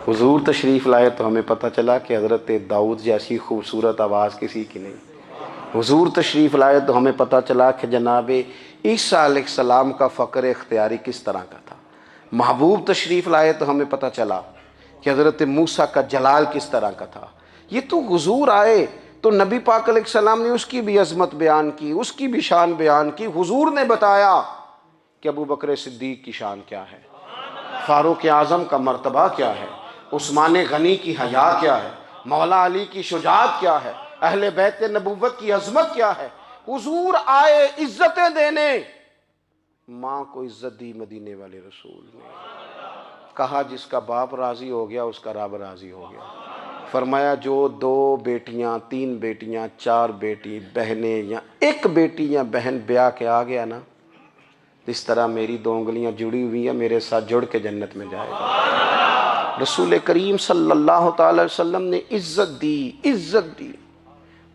حضور تشریف لائے تو ہمیں پتہ چلا کہ حضرت داؤد جیسی خوبصورت آواز کسی کی نہیں، حضور تشریف لائے تو ہمیں پتہ چلا کہ جناب عیسیٰ علیہ السلام کا فقر اختیاری کس طرح کا تھا، محبوب تشریف لائے تو ہمیں پتہ چلا کہ حضرت موسیٰ کا جلال کس طرح کا تھا۔ یہ تو حضور آئے تو نبی پاک علیہ السلام نے اس کی بھی عظمت بیان کی، اس کی بھی شان بیان کی، حضور نے بتایا کہ ابوبکر صدیق کی شان کیا ہے، فاروق اعظم کا مرتبہ کیا ہے، عثمان غنی کی حیا کیا ہے، مولا علی کی شجاعت کیا ہے، اہل بیت نبوت کی عظمت کیا ہے۔ حضور آئے عزتیں دینے، ماں کو عزت دی مدینے والے رسول نے، کہا جس کا باپ راضی ہو گیا اس کا رب راضی ہو گیا۔ فرمایا جو 2 بیٹیاں 3 بیٹیاں 4 بیٹی بہنیں یا 1 بیٹی یا بہن بیاہ کے آ گیا نا، اس طرح میری 2 انگلیاں جڑی ہوئی ہیں، میرے ساتھ جڑ کے جنت میں جائے گا۔ رسول کریم صلی اللہ تعالی وسلم نے عزت دی، عزت دی۔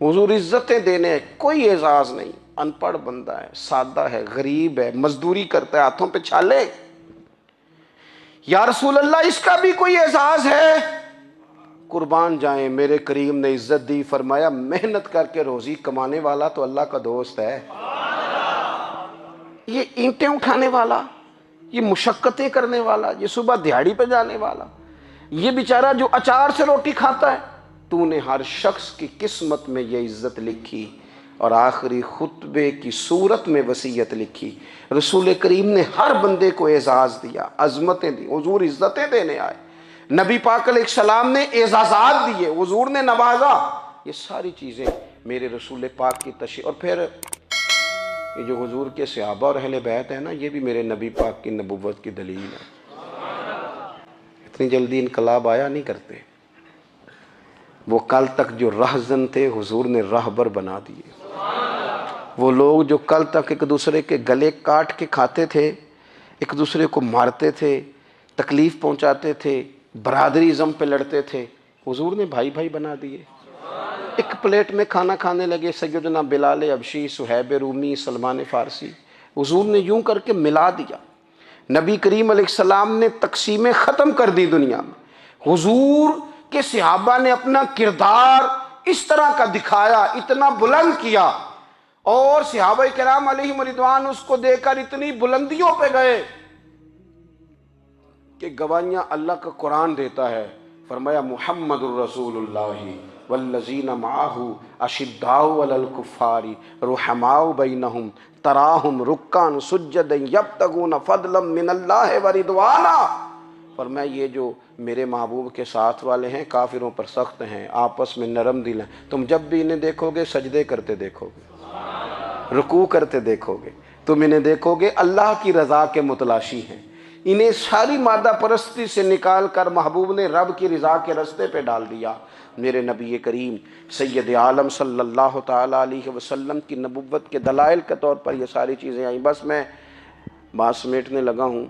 حضور عزتیں دینے، کوئی اعزاز نہیں، ان پڑھ بندہ ہے، سادہ ہے، غریب ہے، مزدوری کرتا ہے، ہاتھوں پہ چھالے، یا رسول اللہ اس کا بھی کوئی اعزاز ہے؟ قربان جائیں، میرے کریم نے عزت دی، فرمایا محنت کر کے روزی کمانے والا تو اللہ کا دوست ہے۔ یہ اینٹیں اٹھانے والا، یہ مشقتیں کرنے والا، یہ صبح دیہڑی پہ جانے والا، یہ بیچارہ جو اچار سے روٹی کھاتا ہے، تو نے ہر شخص کی قسمت میں یہ عزت لکھی اور آخری خطبے کی صورت میں وصیت لکھی۔ رسول کریم نے ہر بندے کو اعزاز دیا، عظمتیں دی، حضور عزتیں دینے آئے، نبی پاک علیہ السلام نے اعزازات دیے، حضور نے نوازا، یہ ساری چیزیں میرے رسول پاک کی تشریح۔ اور پھر یہ جو حضور کے صحابہ اور اہل بیت ہیں نا، یہ بھی میرے نبی پاک کی نبوت کی دلیل ہے۔ اتنی جلدی انقلاب آیا نہیں کرتے، وہ کل تک جو رہزن تھے حضور نے راہبر بنا دیے۔ وہ لوگ جو کل تک ایک دوسرے کے گلے کاٹ کے کھاتے تھے، ایک دوسرے کو مارتے تھے، تکلیف پہنچاتے تھے، برادری ازم پہ لڑتے تھے، حضور نے بھائی بھائی بنا دیے۔ ایک پلیٹ میں کھانا کھانے لگے، سیدنا بلال حبشی، صہیب رومی، سلمان فارسی، حضور نے یوں کر کے ملا دیا۔ نبی کریم علیہ السلام نے تقسیمیں ختم کر دی دنیا میں۔ حضور کے صحابہ نے اپنا کردار اس طرح کا دکھایا، اتنا بلند کیا، اور صحابہ کرام علیہم رضوان اس کو دیکھ کر اتنی بلندیوں پہ گئے کہ گواہیاں اللہ کا قرآن دیتا ہے۔ فرمایا محمد الرسول اللہ والذین معہ اشداء علی الکفار رحماء بینہم تراہم رکعا سجدا یبتغون فضلا من اللہ ورضوانا۔ فرمایا یہ جو میرے محبوب کے ساتھ والے ہیں کافروں پر سخت ہیں، آپس میں نرم دل ہیں، تم جب بھی انہیں دیکھو گے سجدے کرتے دیکھو گے، رکوع کرتے دیکھو گے، تم انہیں دیکھو گے اللہ کی رضا کے متلاشی ہیں۔ انہیں ساری مادہ پرستی سے نکال کر محبوب نے رب کی رضا کے رستے پہ ڈال دیا۔ میرے نبی کریم سید عالم صلی اللہ تعالیٰ علیہ وسلم کی نبوت کے دلائل کے طور پر یہ ساری چیزیں آئیں۔ بس میں بات سمیٹنے لگا ہوں۔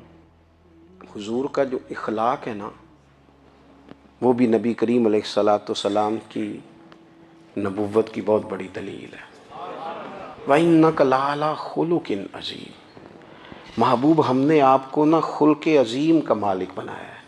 حضور کا جو اخلاق ہے نا، وہ بھی نبی کریم علیہ السلام کی نبوت کی بہت بڑی دلیل ہے۔ وَإِنَّكَ لَعَلَىٰ خُلُقٍ عَظِيمٍ۔ محبوب ہم نے آپ کو نا خلق عظیم کا مالک بنایا ہے۔